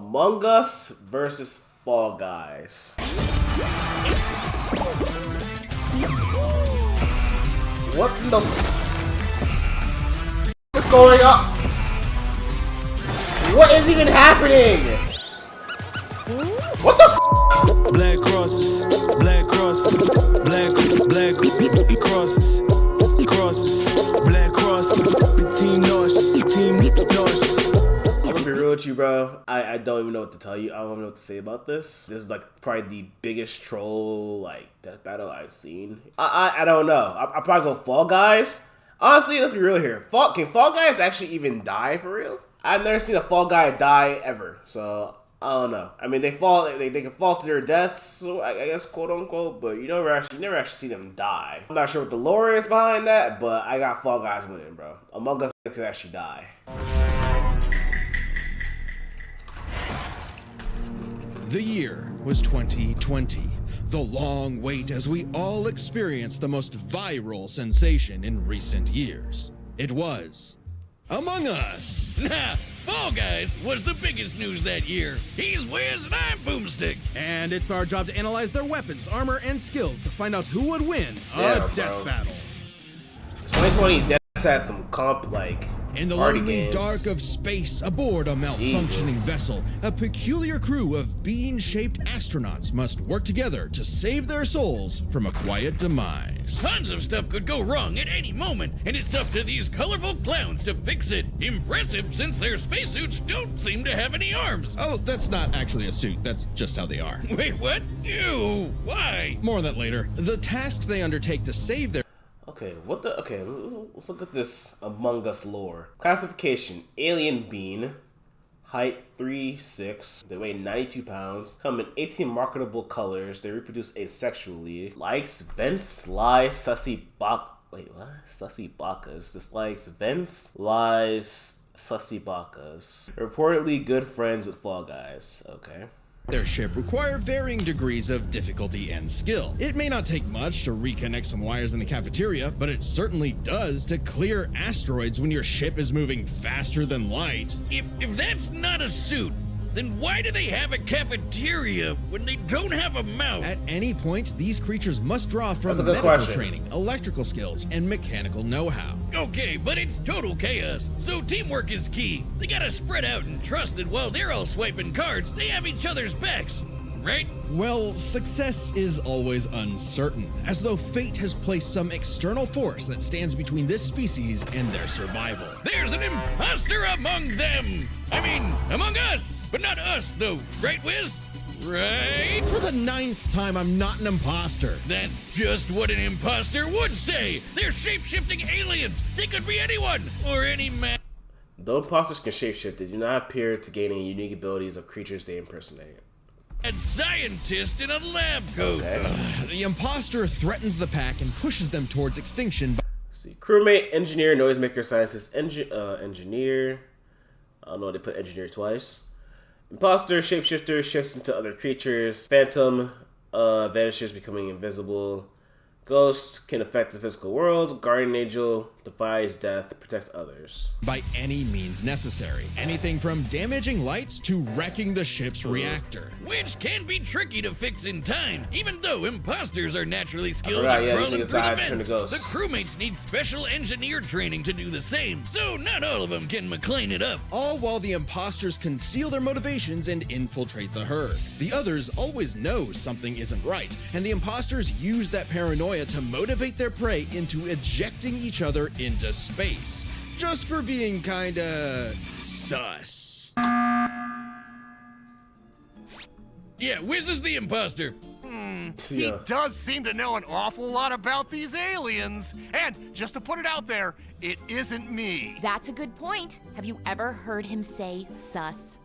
Among Us versus Fall Guys. What the what's going on? What is even happening? What the Blackcrosses, Blackcrosses, Blackcrosses, crosses, Blackcrosses, team nauseous. I'm gonna be real with you, bro. I don't even know what to tell you. I don't even know what to say about this. This is like probably the biggest troll like death battle I've seen. I don't know. I probably go Fall Guys. Honestly, let's be real here. Can Fall Guys actually even die for real? I've never seen a Fall Guy die ever, so I don't know. I mean, they can fall to their deaths, so I guess quote unquote, but you never actually see them die. I'm not sure what the lore is behind that, but I got Fall Guys winning, bro. Among Us could actually die. The year was 2020. The long wait as we all experienced the most viral sensation in recent years. It was Among Us. Nah, Fall Guys was the biggest news that year. He's Wiz and I'm Boomstick. And it's our job to analyze their weapons, armor, and skills to find out who would win a death battle. 2020 Death had some comp like in the party lonely games. dark of space, aboard a malfunctioning vessel, a peculiar crew of bean-shaped astronauts must work together to save their souls from a quiet demise. Tons of stuff could go wrong at any moment, and it's up to these colorful clowns to fix it. Impressive, since their spacesuits don't seem to have any arms. Oh, that's not actually a suit. That's just how they are. Wait, what? Ew, why? More on that later. The tasks they undertake to save their Okay, let's look at this Among Us lore. Classification: Alien Bean. Height 3'6". They weigh 92 pounds. Come in 18 marketable colors. They reproduce asexually. Likes vents, lies, sussy bak. Wait, what? Sussy bakas. Dislikes vents, lies, sussy bakas. Reportedly good friends with Fall Guys. Okay. Their ship require varying degrees of difficulty and skill. It may not take much to reconnect some wires in the cafeteria, but it certainly does to clear asteroids when your ship is moving faster than light. If that's not a suit, then why do they have a cafeteria when they don't have a mouth? At any point, these creatures must draw from That's a good medical question. training, electrical skills, and mechanical know-how. Okay, but it's total chaos, so teamwork is key. They gotta spread out and trust that while they're all swiping cards, they have each other's backs, right? Well, success is always uncertain, as though fate has placed some external force that stands between this species and their survival. There's an imposter among them! I mean, among us! But not us, though, right, Wiz? Right? For the 9th time, I'm not an imposter. That's just what an imposter would say! They're shape-shifting aliens! They could be anyone! Or any man. Though imposters can shapeshift, they do not appear to gain any unique abilities of creatures they impersonate. And scientist in a lab coat. Okay. The imposter threatens the pack and pushes them towards extinction. See, crewmate, engineer, noisemaker, scientist, engineer. I don't know, they put engineer twice. Imposter, shapeshifter, shifts into other creatures. Phantom, vanishes, becoming invisible. Ghost can affect the physical world. Guardian angel defies death, protects others. By any means necessary. Anything from damaging lights to wrecking the ship's reactor. Which can be tricky to fix in time, even though imposters are naturally skilled forgot, at yeah, crawling these through niggas the dive, turn to vents. ghosts. The crewmates need special engineer training to do the same, so not all of them can McLean it up. All while the imposters conceal their motivations and infiltrate the herd. The others always know something isn't right, and the imposters use that paranoia to motivate their prey into ejecting each other into space. Just for being kinda sus. Yeah, Wiz is the imposter. He Yeah. does seem to know an awful lot about these aliens. And just to put it out there, it isn't me. That's a good point. Have you ever heard him say sus?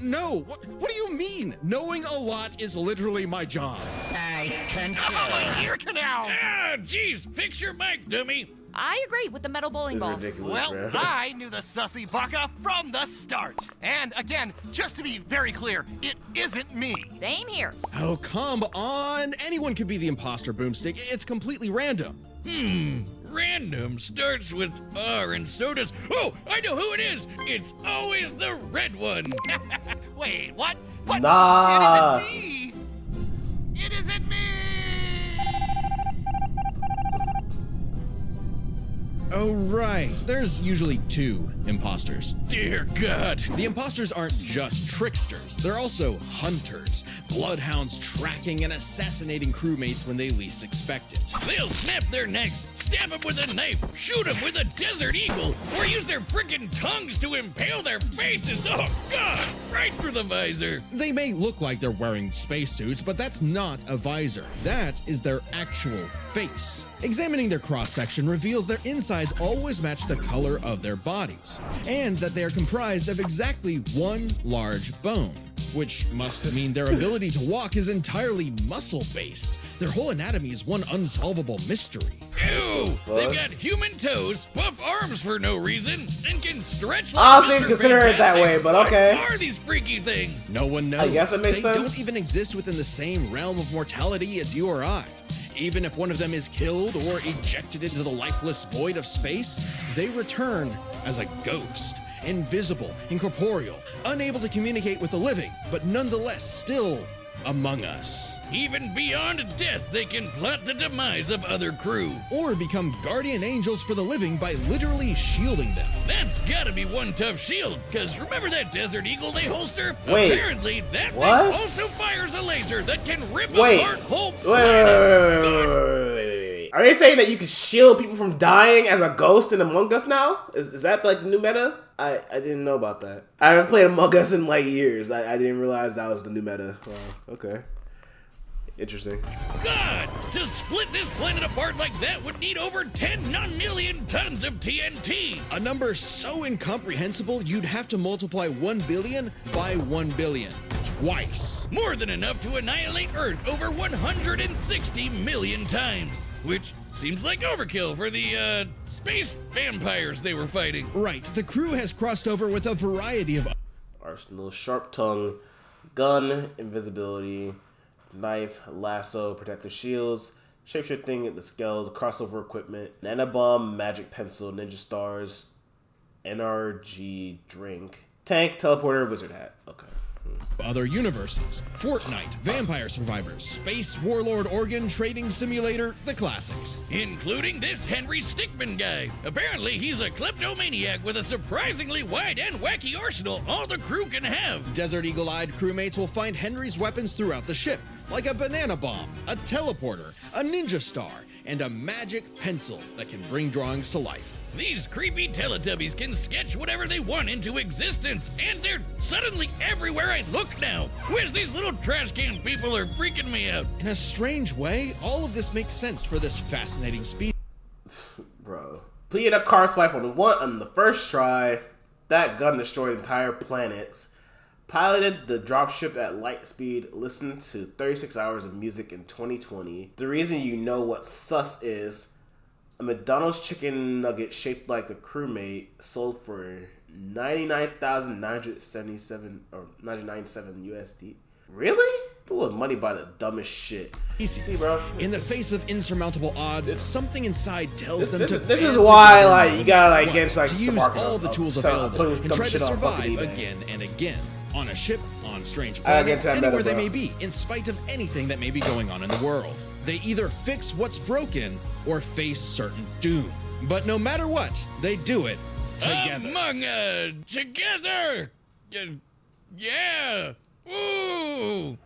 No, what do you mean? Knowing a lot is literally my job. Oh, ear canals! Ah, jeez, fix your mic, dummy. I agree with the metal bowling This is ball. ridiculous, Well, man. I knew the sussy baka from the start. And again, just to be very clear, it isn't me. Same here. Oh, come on. Anyone could be the imposter, Boomstick. It's completely random. random starts with R and so does... Oh, I know who it is! It's always the red one! Wait, what? What? Nah. It isn't me! It isn't me! Oh, right. There's usually 2 imposters. Dear God! The imposters aren't just tricksters, they're also hunters, bloodhounds tracking and assassinating crewmates when they least expect it. They'll snap their necks, stab them with a knife, shoot them with a desert eagle, or use their frickin' tongues to impale their faces. Oh, God! Right through the visor. They may look like they're wearing spacesuits, but that's not a visor. That is their actual face. Examining their cross-section reveals their insides always match the color of their bodies, and that they are comprised of exactly 1 large bone, which must mean their ability to walk is entirely muscle-based. Their whole anatomy is one unsolvable mystery. Ew! They've got human toes, buff arms for no reason, and can stretch like I wasn't Mr. consider it that way, but okay. What are these freaky things? No one knows. I guess it makes they sense. don't even exist within the same realm of mortality as you or I. Even if one of them is killed or ejected into the lifeless void of space, they return as a ghost, invisible, incorporeal, unable to communicate with the living, but nonetheless still among us. Even beyond death, they can plot the demise of other crew. Or become guardian angels for the living by literally shielding them. That's gotta be one tough shield, because remember that Desert Eagle they holster? Wait, Apparently, that what? thing also fires a laser that can rip Wait. apart whole Wait. planets. Are they saying that you can shield people from dying as a ghost in Among Us now? Is that like the new meta? I didn't know about that. I haven't played Among Us in like years. I didn't realize that was the new meta. Wow, okay. Interesting. God, to split this planet apart like that would need over 10 non-million tons of TNT. A number so incomprehensible you'd have to multiply 1 billion by 1 billion. Twice. More than enough to annihilate Earth over 160 million times. Which seems like overkill for the, space vampires they were fighting. Right, the crew has crossed over with a variety of Arsenal, sharp tongue, gun, invisibility, knife, lasso, protective shields, shapeshifting, the skeld, crossover equipment, nanobomb, magic pencil, ninja stars, NRG drink, tank, teleporter, wizard hat. Okay. other universes. Fortnite, Vampire Survivors, Space Warlord Organ Trading Simulator, the classics. Including this Henry Stickmin guy. Apparently he's a kleptomaniac with a surprisingly wide and wacky arsenal all the crew can have. Desert Eagle-eyed crewmates will find Henry's weapons throughout the ship, like a banana bomb, a teleporter, a ninja star, and a magic pencil that can bring drawings to life. These creepy Teletubbies can sketch whatever they want into existence, and they're suddenly everywhere I look now. Where's these little trash can people are freaking me out? In a strange way, all of this makes sense for this fascinating species. Bro. Completed a car swipe on the first try. That gun destroyed entire planets. Piloted the dropship at light speed. Listened to 36 hours of music in 2020. The reason you know what sus is: a McDonald's chicken nugget shaped like a crewmate sold for $99,977 or $997 USD. Really? People with money buy the dumbest shit. See, bro. In the face of insurmountable odds, something inside tells them This to. is why, like, you gotta like get into like to the use market all the of tools selling- available putting and dumb try to shit on fucking survive eBay. again and again. On a ship, on strange I planets, guess that anywhere better, they bro. may be, in spite of anything that may be going on in the world. They either fix what's broken or face certain doom. But no matter what, they do it together. Among us, together. Yeah. Ooh.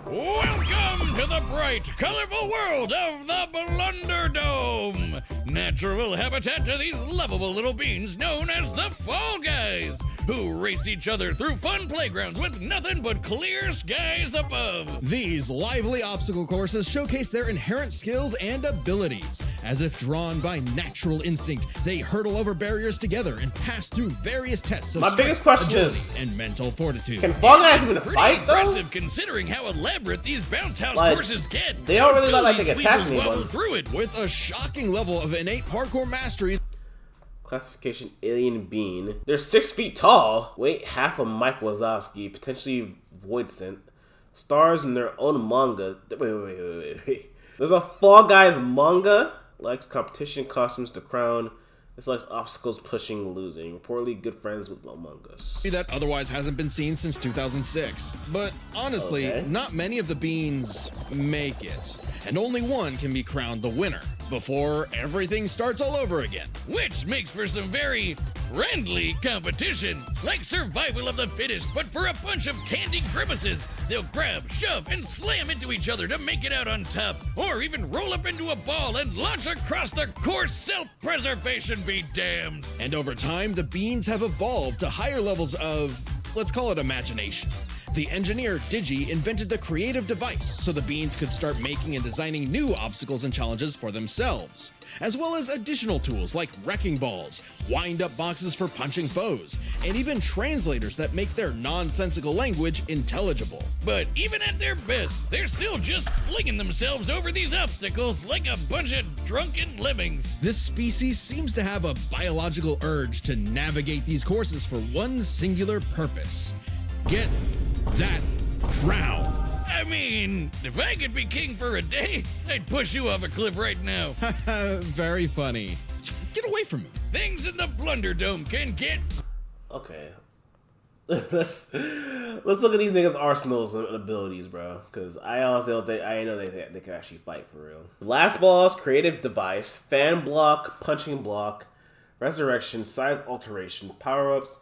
Welcome to the bright, colorful world of the Blunderdome. Natural habitat to these lovable little beings known as the Fall Guys, who race each other through fun playgrounds with nothing but clear skies above. These lively obstacle courses showcase their inherent skills and abilities. As if drawn by natural instinct, they hurtle over barriers together and pass through various tests of My strength, biggest question agility, is, and mental fortitude. can Fall Guys even Pretty fight though? impressive considering how elaborate these bounce house Like, courses get. they don't really Until look like they these can attack weebles anyone. wobble through it. With a shocking level of innate parkour mastery, Classification alien being. They're 6 feet tall. Weight half of Mike Wazowski, potentially void sent. Stars in their own manga. Wait. There's a Fall Guys manga. Likes competition costumes to crown. This likes obstacles, pushing, losing. Reportedly good friends with Among Us. That otherwise hasn't been seen since 2006. But honestly, Okay. not many of the beans make it. And only one can be crowned the winner before everything starts all over again. Which makes for some very friendly competition, like survival of the fittest, but for a bunch of candy grimaces. They'll grab, shove, and slam into each other to make it out on top, or even roll up into a ball and launch across the course. Self-preservation be damned. And over time, the beans have evolved to higher levels of, let's call it imagination. The engineer, Digi, invented the creative device so the beans could start making and designing new obstacles and challenges for themselves, as well as additional tools like wrecking balls, wind-up boxes for punching foes, and even translators that make their nonsensical language intelligible. But even at their best, they're still just flinging themselves over these obstacles like a bunch of drunken lemmings. This species seems to have a biological urge to navigate these courses for one singular purpose: get that crown. I mean, if I could be king for a day, I'd push you off a cliff right now. Very funny. Get away from me. Things in the Blunder Dome can get... Okay. let's look at these niggas' arsenals and abilities, bro. Because I honestly don't think I know they can actually fight for real. Blast balls, creative device, fan block, punching block, resurrection, size alteration, power ups,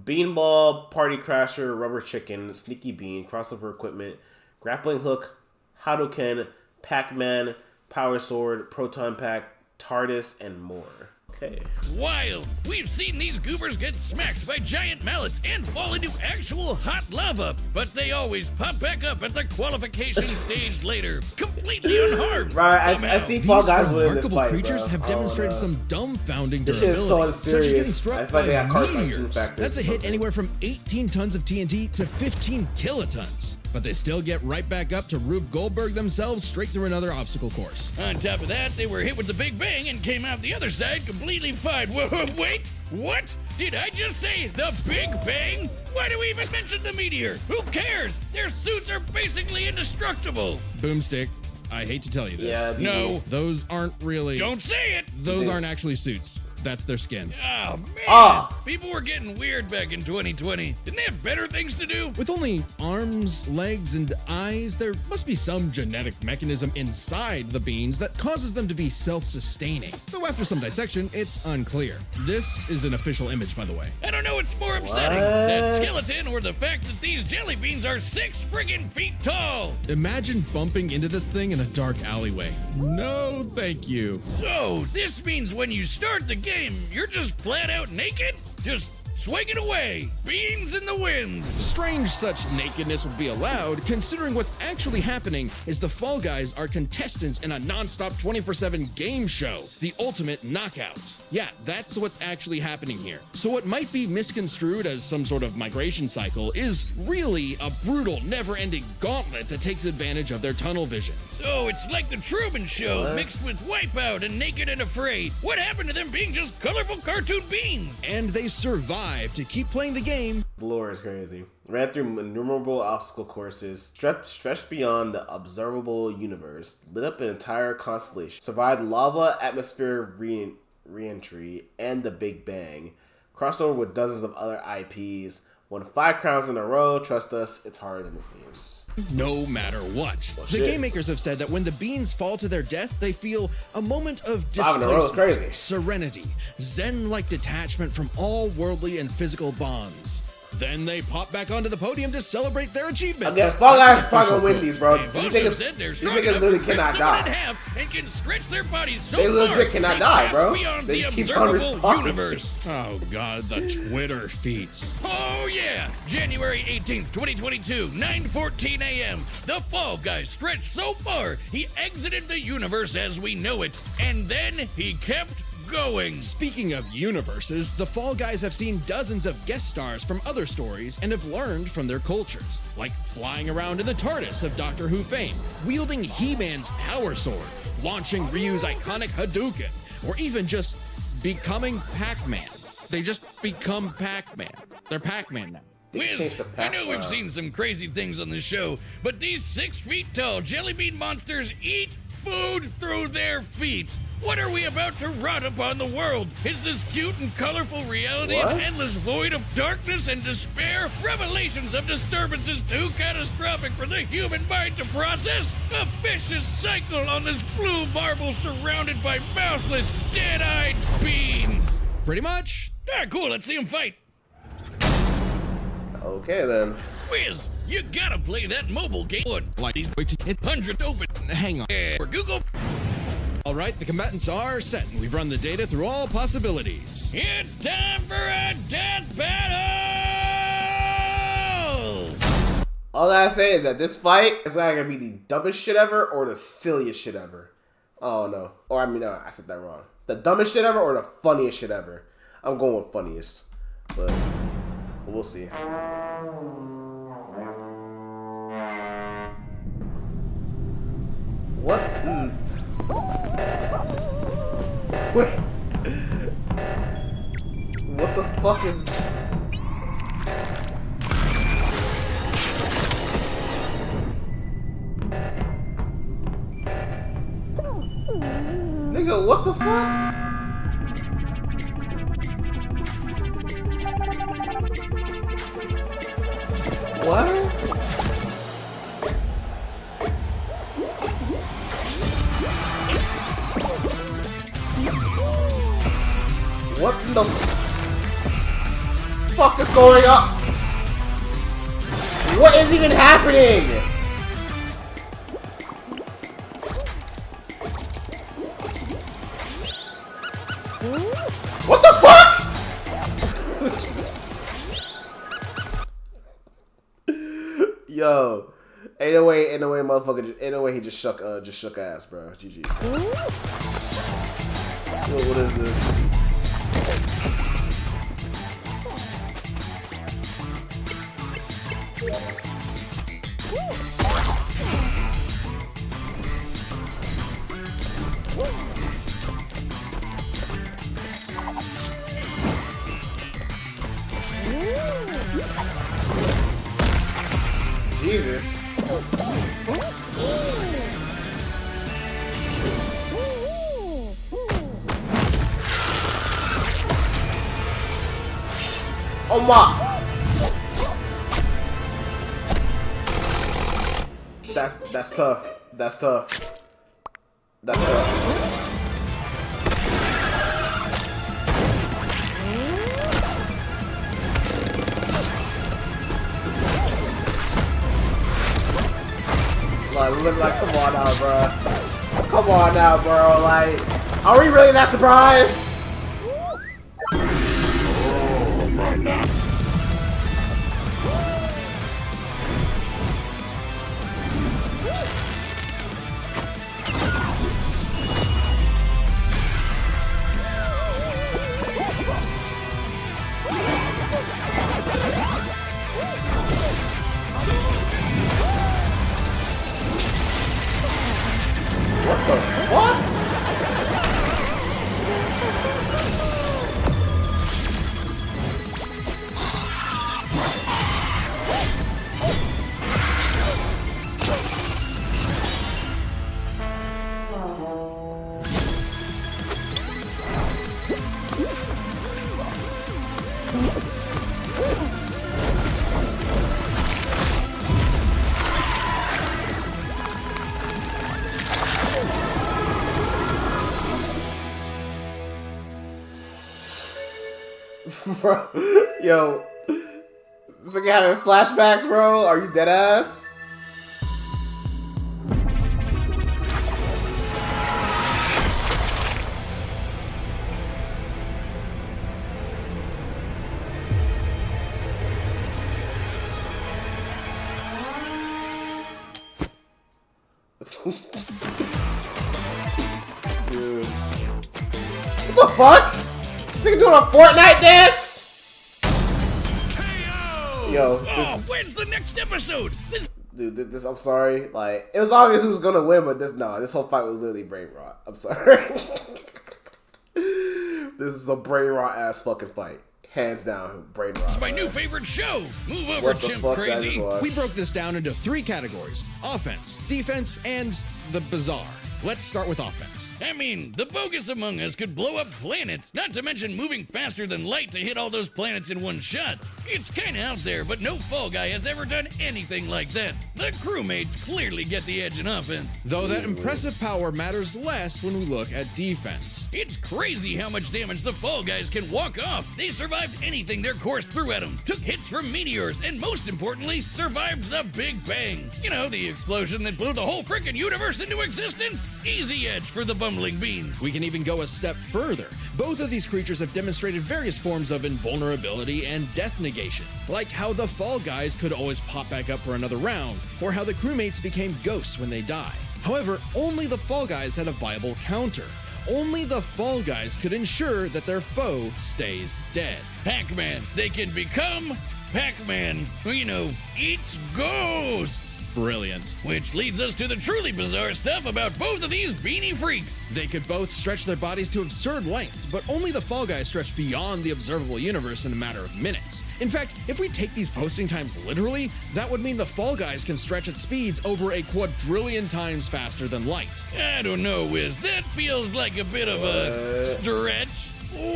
beanball, party crasher, rubber chicken, sneaky bean, crossover equipment, grappling hook, Hadouken, Pac-Man, power sword, proton pack, TARDIS, and more. Okay. Wild! We've seen these goobers get smacked by giant mallets and fall into actual hot lava, but they always pop back up at the qualification stage later, completely unharmed. Right, I see Fall These Guys winning this remarkable fight, creatures bro. have demonstrated some dumbfounding This shit durability, is so such as getting unserious. I struck feel like they by got cartoon meteors. factors That's a or hit something. anywhere from 18 tons of TNT to 15 kilotons. But they still get right back up to Rube Goldberg themselves straight through another obstacle course. On top of that, they were hit with the Big Bang and came out the other side completely fine. Whoa, wait, what? Did I just say the Big Bang? Why do we even mention the meteor? Who cares? Their suits are basically indestructible. Boomstick, I hate to tell you this. Yeah, No, Those aren't really... don't say it. Those aren't actually suits. That's their skin. Oh, man. Ah. People were getting weird back in 2020. Didn't they have better things to do? With only arms, legs, and eyes, there must be some genetic mechanism inside the beans that causes them to be self-sustaining. Though after some dissection, it's unclear. This is an official image, by the way. I don't know what's more upsetting, that skeleton or the fact that these jelly beans are 6 friggin' feet tall. Imagine bumping into this thing in a dark alleyway. No, thank you. So, this means when you start the game, you're just flat out naked? Just swinging away, beans in the wind. Strange such nakedness would be allowed, considering what's actually happening is the Fall Guys are contestants in a non-stop 24/7 game show, the Ultimate Knockout. Yeah, that's what's actually happening here. So what might be misconstrued as some sort of migration cycle is really a brutal, never-ending gauntlet that takes advantage of their tunnel vision. So, it's like the Truman Show mixed with Wipeout and Naked and Afraid. What happened to them being just colorful cartoon beans? And they survive to keep playing the game. The lore is crazy. Ran through innumerable obstacle courses, stretched beyond the observable universe, lit up an entire constellation, survived lava, atmosphere re-entry, and the Big Bang, crossed over with dozens of other IPs, won 5 crowns in a row. Trust us, it's harder than it seems. No matter what. Well, The shit. game makers have said that when the beans fall to their death, they feel a moment of 5 in a row is displacement, crazy. serenity, zen-like detachment from all worldly and physical bonds. Then they pop back onto the podium to celebrate their achievements. Again, Fall Guys is That's an probably gonna win official these, bro. They've These also niggas, said they're these strong niggas enough literally to break cannot someone in die. half and can stretch their bodies so They legit far cannot they die, pass bro. beyond They the just keep on observable responding. universe. Oh god, the Twitter feats. Oh yeah! January 18th, 2022, 9:14 a.m. The Fall Guy stretched so far, he exited the universe as we know it, and then he kept going. Speaking of universes, the Fall Guys have seen dozens of guest stars from other stories and have learned from their cultures, like flying around in the TARDIS of Doctor Who fame, wielding He-Man's power sword, launching Ryu's iconic Hadouken, or even just becoming Pac-Man. They just become Pac-Man. They're Pac-Man now. Wiz, changed the I path know we've around. seen some crazy things on the show, but these 6 feet tall jelly bean monsters eat food through their feet. What are we about to rot upon the world? Is this cute and colorful reality What? an endless void of darkness and despair? Revelations of disturbances too catastrophic for the human mind to process? A vicious cycle on this blue marble surrounded by mouthless, dead-eyed beings. Pretty much. Ah, cool, let's see them fight. Okay then. Wiz, you gotta play that mobile game. Like these wait to hit 100 open. Hang on. For Google. All right, the combatants are set, and we've run the data through all possibilities. It's time for a death battle! All I gotta say is that this fight is either gonna be the dumbest shit ever or the silliest shit ever. Oh no. Or I mean, no, I said that wrong. The dumbest shit ever or the funniest shit ever. I'm going with funniest. But we'll see. What? Wait. What the fuck is... Nigga, what the fuck? What? What the fuck is going on? What is even happening? What the fuck? Yo, ain't no way, motherfucker, ain't no way he just shook ass, bro. GG. What is this? Jesus. Oh my. That's tough. That's tough. That's tough. Like, come on now, bro. Come on now, bro. Like, are we really that surprised? What the fuck? Bro, yo, this nigga having flashbacks, bro? Are you dead ass? Dude. What the fuck? This nigga doing a Fortnite dance? Yo, this... when's the next episode? Dude, this, I'm sorry. Like, it was obvious who was gonna win, but this whole fight was literally brain rot. I'm sorry. This is a brain rot ass fucking fight. Hands down, brain rot. It's my new favorite show. Move over, Chimp Crazy. We broke this down into 3 categories: offense, defense, and the bizarre. Let's start with offense. I mean, the bogus Among Us could blow up planets, not to mention moving faster than light to hit all those planets in one shot. It's kinda out there, but no Fall Guy has ever done anything like that. The crewmates clearly get the edge in offense. Though that impressive power matters less when we look at defense. It's crazy how much damage the Fall Guys can walk off. They survived anything their course threw at them, took hits from meteors, and most importantly, survived the Big Bang. You know, the explosion that blew the whole frickin' universe into existence? Easy edge for the bumbling beans. We can even go a step further. Both of these creatures have demonstrated various forms of invulnerability and death negation, like how the Fall Guys could always pop back up for another round, or how the crewmates became ghosts when they die. However, only the Fall Guys had a viable counter. Only the Fall Guys could ensure that their foe stays dead. Pac-Man, they can become Pac-Man, who, you know, eats ghosts. Brilliant. Which leads us to the truly bizarre stuff about both of these beanie freaks. They could both stretch their bodies to absurd lengths, but only the Fall Guys stretch beyond the observable universe in a matter of minutes. In fact, if we take these posting times literally, that would mean the Fall Guys can stretch at speeds over a quadrillion times faster than light. I don't know, Wiz. That feels like a bit of a stretch.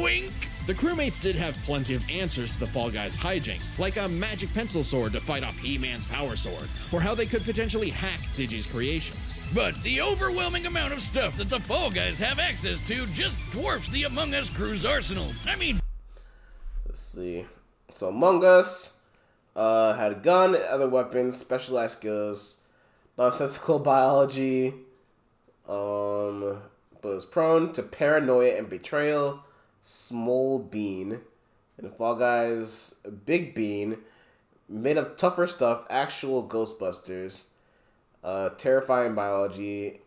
Wink. The crewmates did have plenty of answers to the Fall Guys' hijinks, like a magic pencil sword to fight off He-Man's power sword, or how they could potentially hack Digi's creations. But the overwhelming amount of stuff that the Fall Guys have access to just dwarfs the Among Us crew's arsenal. I mean... Let's see. So Among Us had a gun, other weapons, specialized skills, nonsensical biology, but was prone to paranoia and betrayal. Small Bean, and Fall Guys Big Bean, made of tougher stuff, actual Ghostbusters, terrifying biology,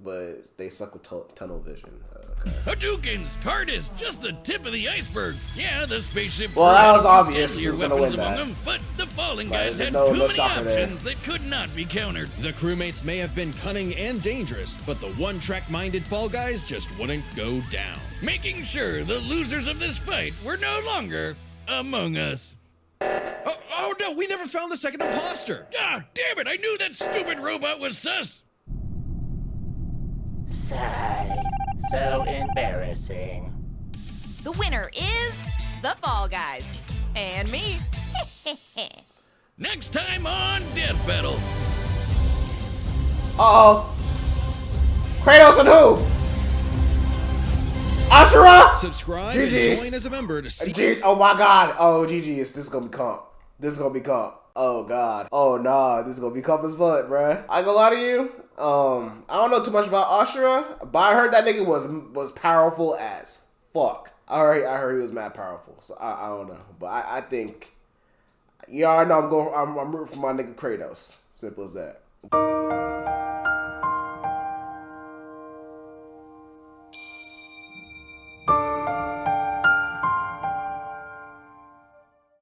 but they suck with tunnel vision. Okay. Hadoukens, TARDIS, just the tip of the iceberg. Yeah, the spaceship. Well, that was obvious. Deadlier Who's gonna weapons win among that? them, but the Fallen Guys had no too many shocker there. options that could not be countered. The crewmates may have been cunning and dangerous, but the one-track-minded Fall Guys just wouldn't go down. Making sure the losers of this fight were no longer Among Us. Oh no, we never found the second imposter! Ah, damn it! I knew that stupid robot was sus. Sigh. So embarrassing. The winner is the Fall Guys. And me. Next time on Death Battle. Uh-oh. Kratos and who? Ashura? Subscribe GG's. and join as a member to see... Oh my god. Oh, GG's. This is gonna be comp. This is gonna be comp. Oh god. Oh nah. This is gonna be comp as fuck, bruh. I ain't gonna lie to you. I don't know too much about Ashura, but I heard that nigga was powerful as fuck. I heard he was mad powerful. So I don't know. But I think, yeah, I know I'm rooting for my nigga Kratos. Simple as that.